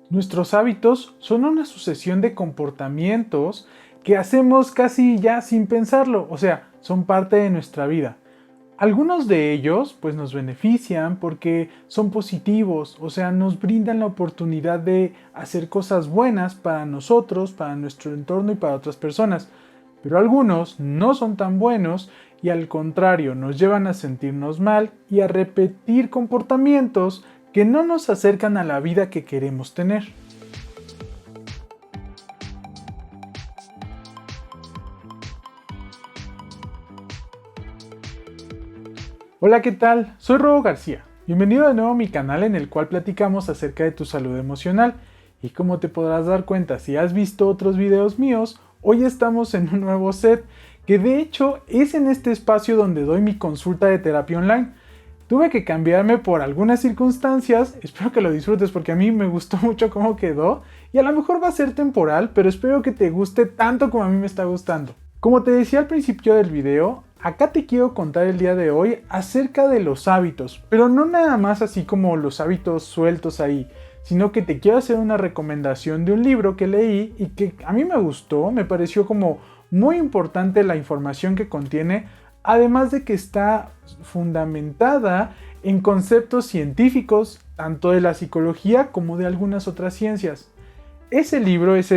Nuestros hábitos son una sucesión de comportamientos que hacemos casi ya sin pensarlo, o sea, son parte de nuestra vida. Algunos de ellos pues nos benefician porque son positivos, o sea, nos brindan la oportunidad de hacer cosas buenas para nosotros, para nuestro entorno y para otras personas. Pero algunos no son tan buenos y al contrario nos llevan a sentirnos mal y a repetir comportamientos que no nos acercan a la vida que queremos tener. Hola, ¿qué tal? Soy Robo García. Bienvenido de nuevo a mi canal en el cual platicamos acerca de tu salud emocional. Y como te podrás dar cuenta si has visto otros videos míos, hoy estamos en un nuevo set, que de hecho es en este espacio donde doy mi consulta de terapia online. Tuve que cambiarme por algunas circunstancias, espero que lo disfrutes porque a mí me gustó mucho cómo quedó y a lo mejor va a ser temporal, pero espero que te guste tanto como a mí me está gustando. Como te decía al principio del video, acá te quiero contar el día de hoy acerca de los hábitos, pero no nada más así como los hábitos sueltos ahí, sino que te quiero hacer una recomendación de un libro que leí y que a mí me gustó, me pareció como muy importante la información que contiene, además de que está fundamentada en conceptos científicos, tanto de la psicología como de algunas otras ciencias. Ese libro es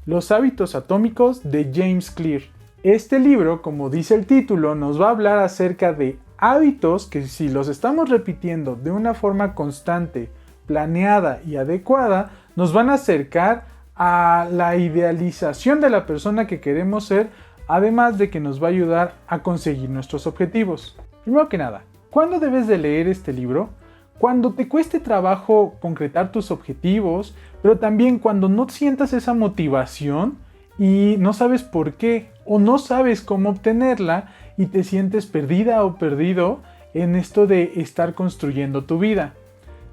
Los hábitos atómicos de James Clear. Este libro, como dice el título, nos va a hablar acerca de hábitos que si los estamos repitiendo de una forma constante, planeada y adecuada, nos van a acercar a la idealización de la persona que queremos ser, además de que nos va a ayudar a conseguir nuestros objetivos. Primero que nada, ¿cuándo debes de leer este libro? Cuando te cueste trabajo concretar tus objetivos, pero también cuando no sientas esa motivación y no sabes por qué o no sabes cómo obtenerla y te sientes perdida o perdido en esto de estar construyendo tu vida.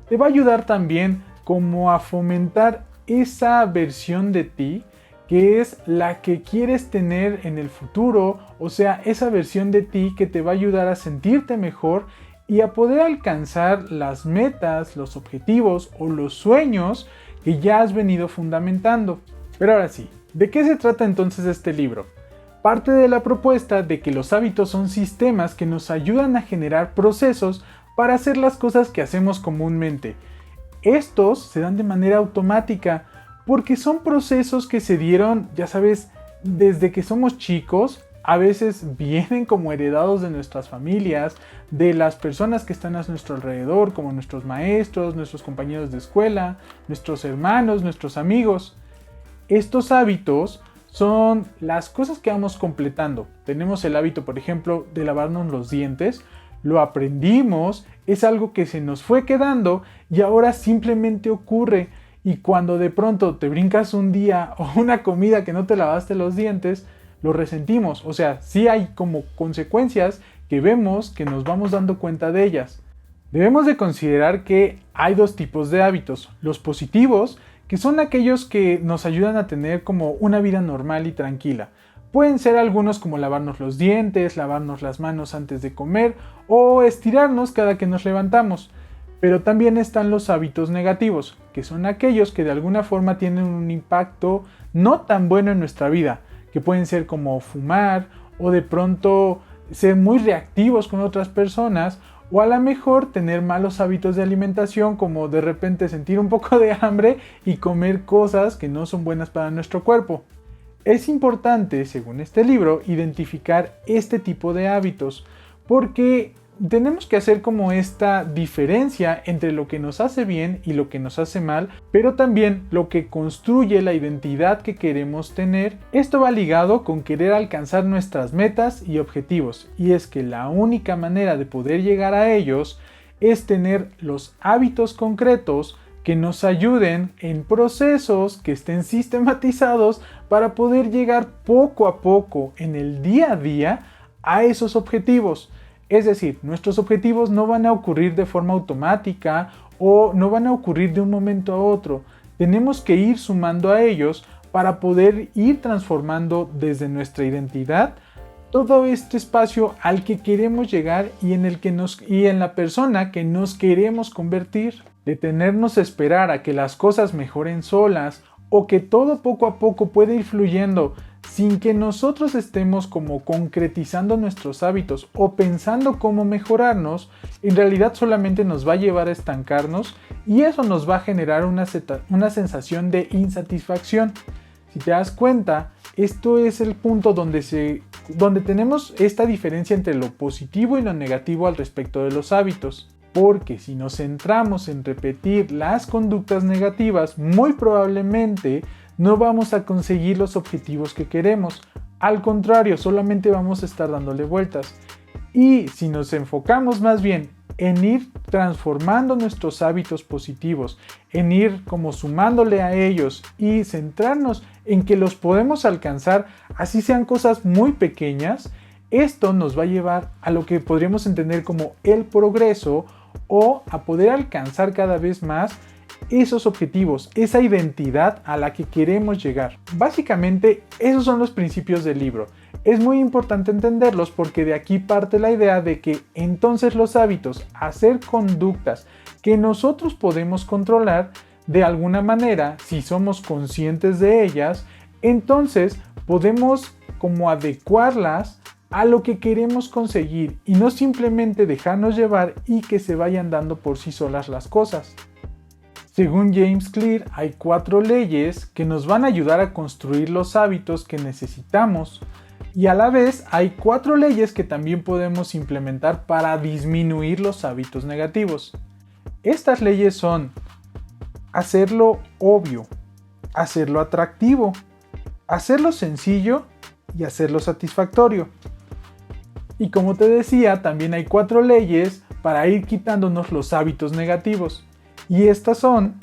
Te va a ayudar también como a fomentar esa versión de ti que es la que quieres tener en el futuro, o sea, esa versión de ti que te va a ayudar a sentirte mejor y a poder alcanzar las metas, los objetivos o los sueños que ya has venido fundamentando. Pero ahora sí, ¿de qué se trata entonces este libro? Parte de la propuesta de que los hábitos son sistemas que nos ayudan a generar procesos para hacer las cosas que hacemos comúnmente. Estos se dan de manera automática porque son procesos que se dieron, ya sabes, desde que somos chicos. A veces vienen como heredados de nuestras familias, de las personas que están a nuestro alrededor, como nuestros maestros, nuestros compañeros de escuela, nuestros hermanos, nuestros amigos. Estos hábitos son las cosas que vamos completando. Tenemos el hábito, por ejemplo, de lavarnos los dientes. Lo aprendimos, es algo que se nos fue quedando y ahora simplemente ocurre. Y cuando de pronto te brincas un día o una comida que no te lavaste los dientes, lo resentimos. O sea, sí hay como consecuencias que vemos, que nos vamos dando cuenta de ellas. Debemos de considerar que hay dos tipos de hábitos. Los positivos, que son aquellos que nos ayudan a tener como una vida normal y tranquila. Pueden ser algunos como lavarnos los dientes, lavarnos las manos antes de comer o estirarnos cada que nos levantamos. Pero también están los hábitos negativos, que son aquellos que de alguna forma tienen un impacto no tan bueno en nuestra vida, que pueden ser como fumar o de pronto ser muy reactivos con otras personas o a lo mejor tener malos hábitos de alimentación como de repente sentir un poco de hambre y comer cosas que no son buenas para nuestro cuerpo. Es importante, según este libro, identificar este tipo de hábitos porque tenemos que hacer como esta diferencia entre lo que nos hace bien y lo que nos hace mal, pero también lo que construye la identidad que queremos tener. Esto va ligado con querer alcanzar nuestras metas y objetivos, y es que la única manera de poder llegar a ellos es tener los hábitos concretos que nos ayuden en procesos que estén sistematizados para poder llegar poco a poco en el día a día a esos objetivos. Es decir, nuestros objetivos no van a ocurrir de forma automática o no van a ocurrir de un momento a otro. Tenemos que ir sumando a ellos para poder ir transformando desde nuestra identidad todo este espacio al que queremos llegar y en la persona que nos queremos convertir. detenernos a esperar a que las cosas mejoren solas o que todo poco a poco puede ir fluyendo sin que nosotros estemos como concretizando nuestros hábitos o pensando cómo mejorarnos, en realidad solamente nos va a llevar a estancarnos y eso nos va a generar una sensación de insatisfacción. Si te das cuenta, esto es el punto donde tenemos esta diferencia entre lo positivo y lo negativo al respecto de los hábitos. Porque si nos centramos en repetir las conductas negativas, muy probablemente no vamos a conseguir los objetivos que queremos. Al contrario, solamente vamos a estar dándole vueltas. Y si nos enfocamos más bien en ir transformando nuestros hábitos positivos, en ir como sumándole a ellos y centrarnos en que los podemos alcanzar, así sean cosas muy pequeñas, esto nos va a llevar a lo que podríamos entender como el progreso o a poder alcanzar cada vez más esos objetivos, esa identidad a la que queremos llegar. Básicamente, esos son los principios del libro. Es muy importante entenderlos porque de aquí parte la idea de que entonces los hábitos, hacer conductas que nosotros podemos controlar de alguna manera, si somos conscientes de ellas, entonces podemos como adecuarlas a lo que queremos conseguir y no simplemente dejarnos llevar y que se vayan dando por sí solas las cosas. Según James Clear, hay 4 leyes que nos van a ayudar a construir los hábitos que necesitamos y a la vez hay 4 leyes que también podemos implementar para disminuir los hábitos negativos. Estas leyes son hacerlo obvio, hacerlo atractivo, hacerlo sencillo y hacerlo satisfactorio. Y como te decía, también hay 4 leyes para ir quitándonos los hábitos negativos. Y estas son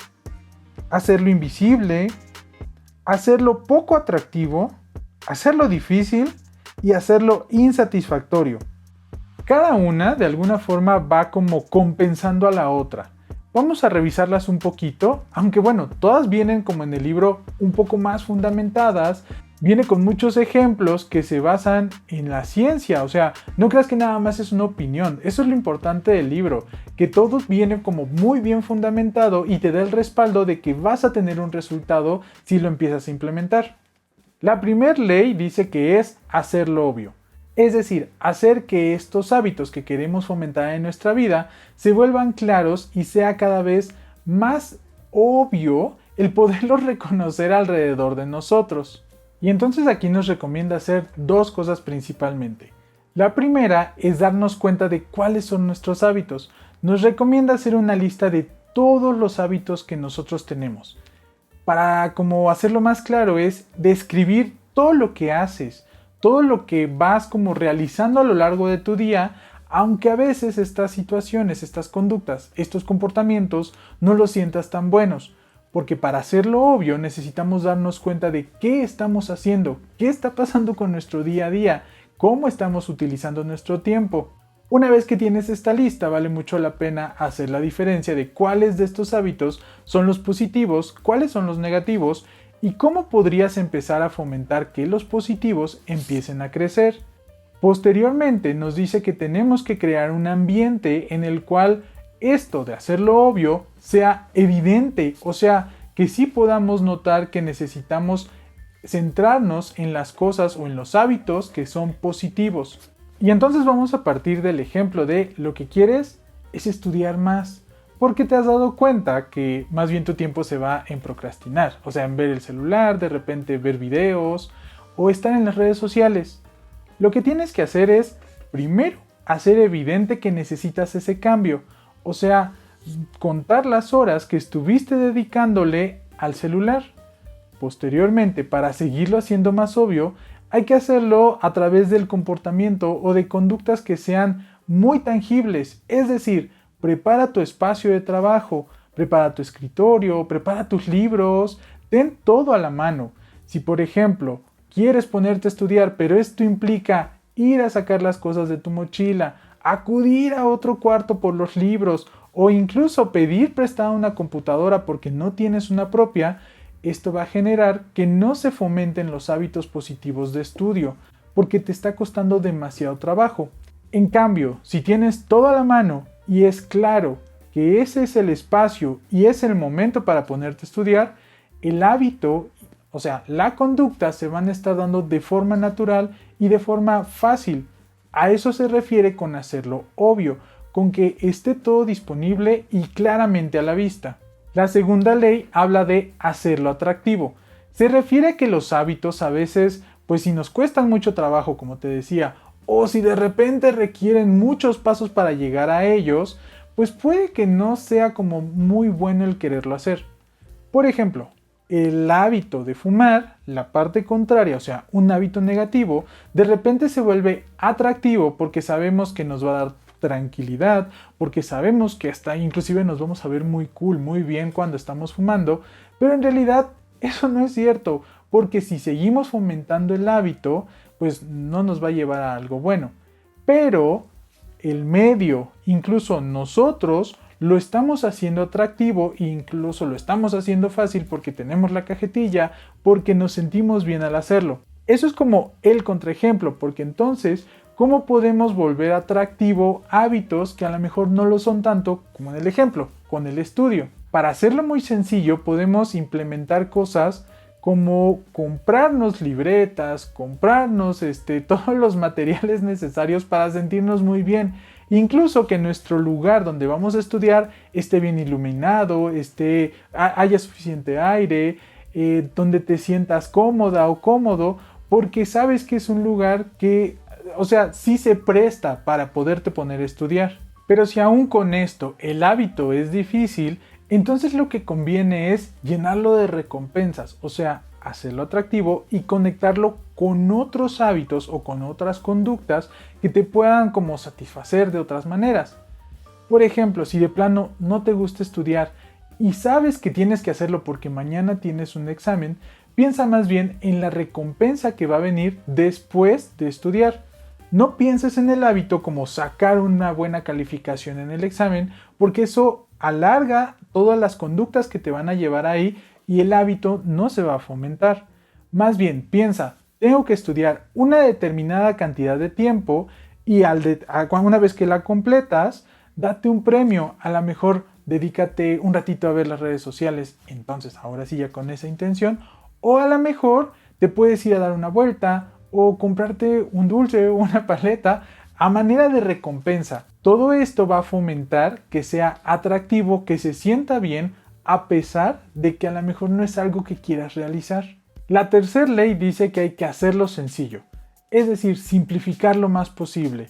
hacerlo invisible, hacerlo poco atractivo, hacerlo difícil y hacerlo insatisfactorio. Cada una de alguna forma va como compensando a la otra. Vamos a revisarlas un poquito, aunque bueno, todas vienen como en el libro un poco más fundamentadas. Viene con muchos ejemplos que se basan en la ciencia, o sea, no creas que nada más es una opinión, eso es lo importante del libro, que todo viene como muy bien fundamentado y te da el respaldo de que vas a tener un resultado si lo empiezas a implementar. La primera ley dice que es hacerlo obvio, es decir, hacer que estos hábitos que queremos fomentar en nuestra vida se vuelvan claros y sea cada vez más obvio el poderlos reconocer alrededor de nosotros. Y entonces aquí nos recomienda hacer 2 cosas principalmente. La primera es darnos cuenta de cuáles son nuestros hábitos. Nos recomienda hacer una lista de todos los hábitos que nosotros tenemos. Para como hacerlo más claro es describir todo lo que haces, todo lo que vas como realizando a lo largo de tu día, aunque a veces estas situaciones, estas conductas, estos comportamientos no los sientas tan buenos. Porque para hacerlo obvio necesitamos darnos cuenta de qué estamos haciendo, qué está pasando con nuestro día a día, cómo estamos utilizando nuestro tiempo. Una vez que tienes esta lista, vale mucho la pena hacer la diferencia de cuáles de estos hábitos son los positivos, cuáles son los negativos y cómo podrías empezar a fomentar que los positivos empiecen a crecer. Posteriormente nos dice que tenemos que crear un ambiente en el cual esto de hacerlo obvio sea evidente, o sea, que sí podamos notar que necesitamos centrarnos en las cosas o en los hábitos que son positivos. Y entonces vamos a partir del ejemplo de lo que quieres es estudiar más, porque te has dado cuenta que más bien tu tiempo se va en procrastinar, o sea, en ver el celular, de repente ver videos o estar en las redes sociales. Lo que tienes que hacer es, primero, hacer evidente que necesitas ese cambio. O sea, contar las horas que estuviste dedicándole al celular. Posteriormente, para seguirlo haciendo más obvio, hay que hacerlo a través del comportamiento o de conductas que sean muy tangibles. Es decir, prepara tu espacio de trabajo, prepara tu escritorio, prepara tus libros, ten todo a la mano. Si por ejemplo, quieres ponerte a estudiar, pero esto implica ir a sacar las cosas de tu mochila, acudir a otro cuarto por los libros o incluso pedir prestada una computadora porque no tienes una propia, esto va a generar que no se fomenten los hábitos positivos de estudio porque te está costando demasiado trabajo. En cambio, si tienes todo a la mano y es claro que ese es el espacio y es el momento para ponerte a estudiar, el hábito, o sea, la conducta se van a estar dando de forma natural y de forma fácil. A eso se refiere con hacerlo obvio, con que esté todo disponible y claramente a la vista. La segunda ley habla de hacerlo atractivo. Se refiere a que los hábitos a veces, pues si nos cuestan mucho trabajo, como te decía, o si de repente requieren muchos pasos para llegar a ellos, pues puede que no sea como muy bueno el quererlo hacer. Por ejemplo, el hábito de fumar, la parte contraria, o sea, un hábito negativo, de repente se vuelve atractivo porque sabemos que nos va a dar tranquilidad, porque sabemos que hasta inclusive nos vamos a ver muy cool, muy bien cuando estamos fumando, pero en realidad eso no es cierto, porque si seguimos fomentando el hábito, pues no nos va a llevar a algo bueno. Pero el medio, incluso nosotros, lo estamos haciendo atractivo e incluso lo estamos haciendo fácil porque tenemos la cajetilla, porque nos sentimos bien al hacerlo. Eso es como el contraejemplo, porque entonces, ¿cómo podemos volver atractivo hábitos que a lo mejor no lo son tanto como en el ejemplo, con el estudio? Para hacerlo muy sencillo, podemos implementar cosas como comprarnos libretas, comprarnos todos los materiales necesarios para sentirnos muy bien. Incluso que nuestro lugar donde vamos a estudiar esté bien iluminado, haya suficiente aire, donde te sientas cómoda o cómodo, porque sabes que es un lugar que, o sea, sí se presta para poderte poner a estudiar. Pero si aún con esto el hábito es difícil, entonces lo que conviene es llenarlo de recompensas, o sea, hacerlo atractivo y conectarlo con otros hábitos o con otras conductas que te puedan como satisfacer de otras maneras. Por ejemplo, si de plano no te gusta estudiar y sabes que tienes que hacerlo porque mañana tienes un examen, piensa más bien en la recompensa que va a venir después de estudiar. No pienses en el hábito como sacar una buena calificación en el examen, porque eso alarga todas las conductas que te van a llevar ahí y el hábito no se va a fomentar. Más bien, piensa, tengo que estudiar una determinada cantidad de tiempo y una vez que la completas, date un premio. A lo mejor dedícate un ratito a ver las redes sociales, entonces ahora sí ya con esa intención, o a lo mejor te puedes ir a dar una vuelta o comprarte un dulce o una paleta a manera de recompensa. Todo esto va a fomentar que sea atractivo, que se sienta bien, a pesar de que a lo mejor no es algo que quieras realizar. La tercera ley dice que hay que hacerlo sencillo, es decir, simplificar lo más posible.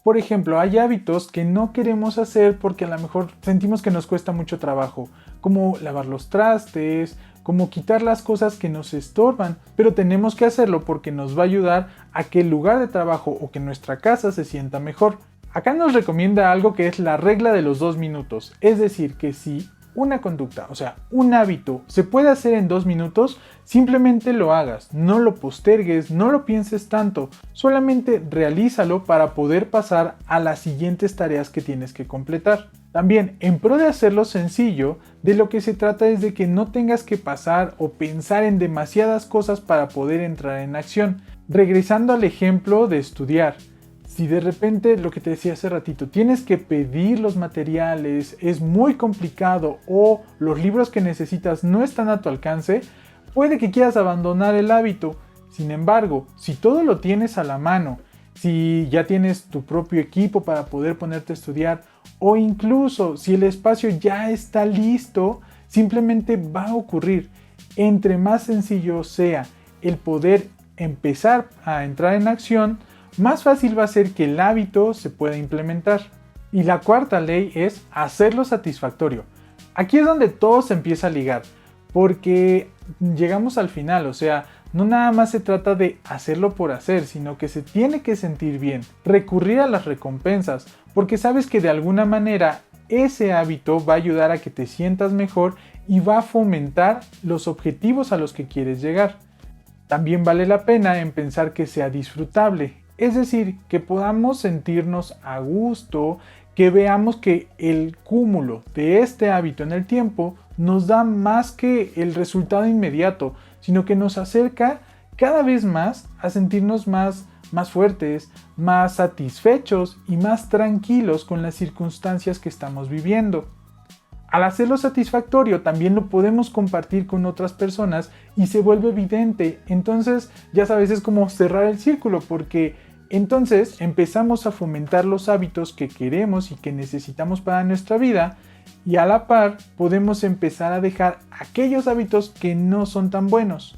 Por ejemplo, hay hábitos que no queremos hacer porque a lo mejor sentimos que nos cuesta mucho trabajo, como lavar los trastes, como quitar las cosas que nos estorban, pero tenemos que hacerlo porque nos va a ayudar a que el lugar de trabajo o que nuestra casa se sienta mejor. Acá nos recomienda algo que es la regla de los 2 minutos, es decir, que si una conducta, o sea, un hábito se puede hacer en 2 minutos, simplemente lo hagas, no lo postergues, no lo pienses tanto, solamente realízalo para poder pasar a las siguientes tareas que tienes que completar. También, en pro de hacerlo sencillo, de lo que se trata es de que no tengas que pasar o pensar en demasiadas cosas para poder entrar en acción. Regresando al ejemplo de estudiar. Si de repente, lo que te decía hace ratito, tienes que pedir los materiales, es muy complicado o los libros que necesitas no están a tu alcance, puede que quieras abandonar el hábito. Sin embargo, si todo lo tienes a la mano, si ya tienes tu propio equipo para poder ponerte a estudiar o incluso si el espacio ya está listo, simplemente va a ocurrir. Entre más sencillo sea el poder empezar a entrar en acción, más fácil va a ser que el hábito se pueda implementar. Y la cuarta ley es hacerlo satisfactorio. Aquí es donde todo se empieza a ligar, porque llegamos al final, o sea, no nada más se trata de hacerlo por hacer, sino que se tiene que sentir bien, recurrir a las recompensas, porque sabes que de alguna manera ese hábito va a ayudar a que te sientas mejor y va a fomentar los objetivos a los que quieres llegar. También vale la pena en pensar que sea disfrutable, es decir, que podamos sentirnos a gusto, que veamos que el cúmulo de este hábito en el tiempo nos da más que el resultado inmediato, sino que nos acerca cada vez más a sentirnos más fuertes, más satisfechos y más tranquilos con las circunstancias que estamos viviendo. Al hacerlo satisfactorio también lo podemos compartir con otras personas y se vuelve evidente. Entonces ya sabes, es como cerrar el círculo, porque entonces empezamos a fomentar los hábitos que queremos y que necesitamos para nuestra vida, y a la par podemos empezar a dejar aquellos hábitos que no son tan buenos.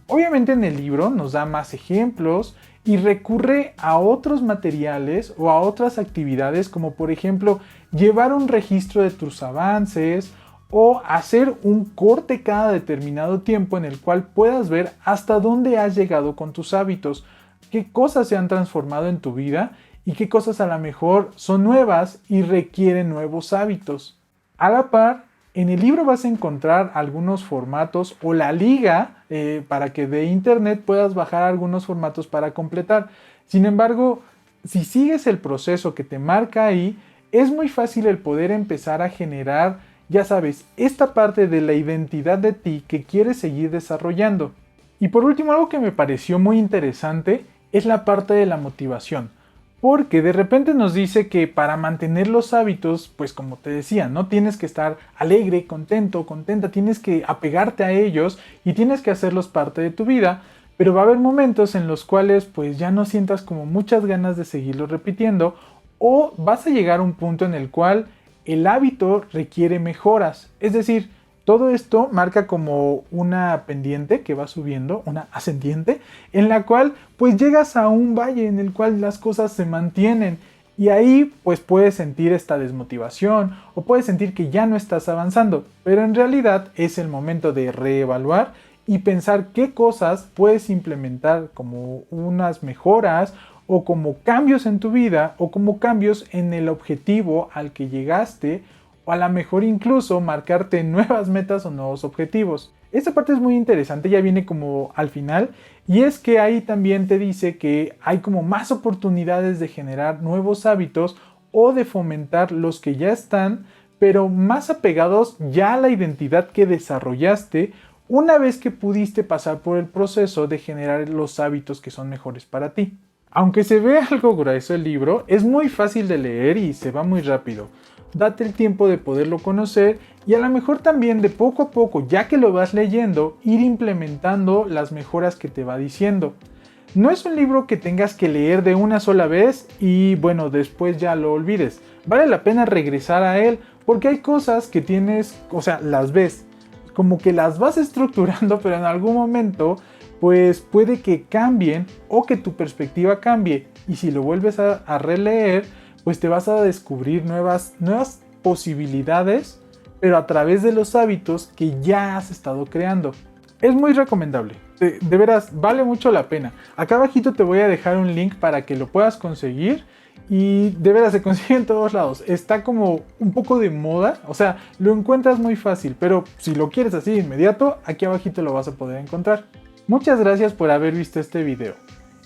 Obviamente en el libro nos da más ejemplos y recurre a otros materiales o a otras actividades, como por ejemplo llevar un registro de tus avances o hacer un corte cada determinado tiempo en el cual puedas ver hasta dónde has llegado con tus hábitos, qué cosas se han transformado en tu vida y qué cosas a lo mejor son nuevas y requieren nuevos hábitos. A la par, en el libro vas a encontrar algunos formatos o la liga para que de internet puedas bajar algunos formatos para completar. Sin embargo, si sigues el proceso que te marca ahí, es muy fácil el poder empezar a generar, ya sabes, esta parte de la identidad de ti que quieres seguir desarrollando. Y por último, algo que me pareció muy interesante es la parte de la motivación. Porque de repente nos dice que para mantener los hábitos, pues como te decía, no tienes que estar alegre, contento, contenta, tienes que apegarte a ellos y tienes que hacerlos parte de tu vida, pero va a haber momentos en los cuales pues ya no sientas como muchas ganas de seguirlo repitiendo, o vas a llegar a un punto en el cual el hábito requiere mejoras. Es decir, todo esto marca como una pendiente que va subiendo, una ascendiente, en la cual pues llegas a un valle en el cual las cosas se mantienen, y ahí pues puedes sentir esta desmotivación o puedes sentir que ya no estás avanzando, pero en realidad es el momento de reevaluar y pensar qué cosas puedes implementar como unas mejoras o como cambios en tu vida o como cambios en el objetivo al que llegaste, o a lo mejor incluso marcarte nuevas metas o nuevos objetivos. Esta parte es muy interesante, ya viene como al final, y es que ahí también te dice que hay como más oportunidades de generar nuevos hábitos o de fomentar los que ya están, pero más apegados ya a la identidad que desarrollaste una vez que pudiste pasar por el proceso de generar los hábitos que son mejores para ti. Aunque se ve algo grueso el libro, es muy fácil de leer y se va muy rápido. Date el tiempo de poderlo conocer y a lo mejor también de poco a poco, ya que lo vas leyendo, ir implementando las mejoras que te va diciendo. No es un libro que tengas que leer de una sola vez y bueno, después ya lo olvides. Vale la pena regresar a él porque hay cosas que tienes, o sea, las ves, como que las vas estructurando, pero en algún momento pues puede que cambien o que tu perspectiva cambie, y si lo vuelves a releer, pues te vas a descubrir nuevas posibilidades, pero a través de los hábitos que ya has estado creando. Es muy recomendable, de veras vale mucho la pena. Acá abajito te voy a dejar un link para que lo puedas conseguir, y de veras se consigue en todos lados. Está como un poco de moda, o sea, lo encuentras muy fácil, pero si lo quieres así de inmediato, aquí abajito lo vas a poder encontrar. Muchas gracias por haber visto este video.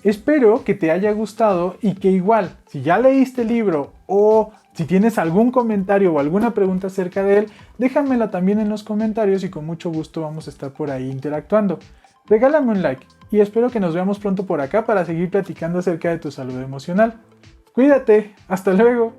Espero que te haya gustado y que igual, si ya leíste el libro o si tienes algún comentario o alguna pregunta acerca de él, déjamela también en los comentarios y con mucho gusto vamos a estar por ahí interactuando. Regálame un like y espero que nos veamos pronto por acá para seguir platicando acerca de tu salud emocional. Cuídate, hasta luego.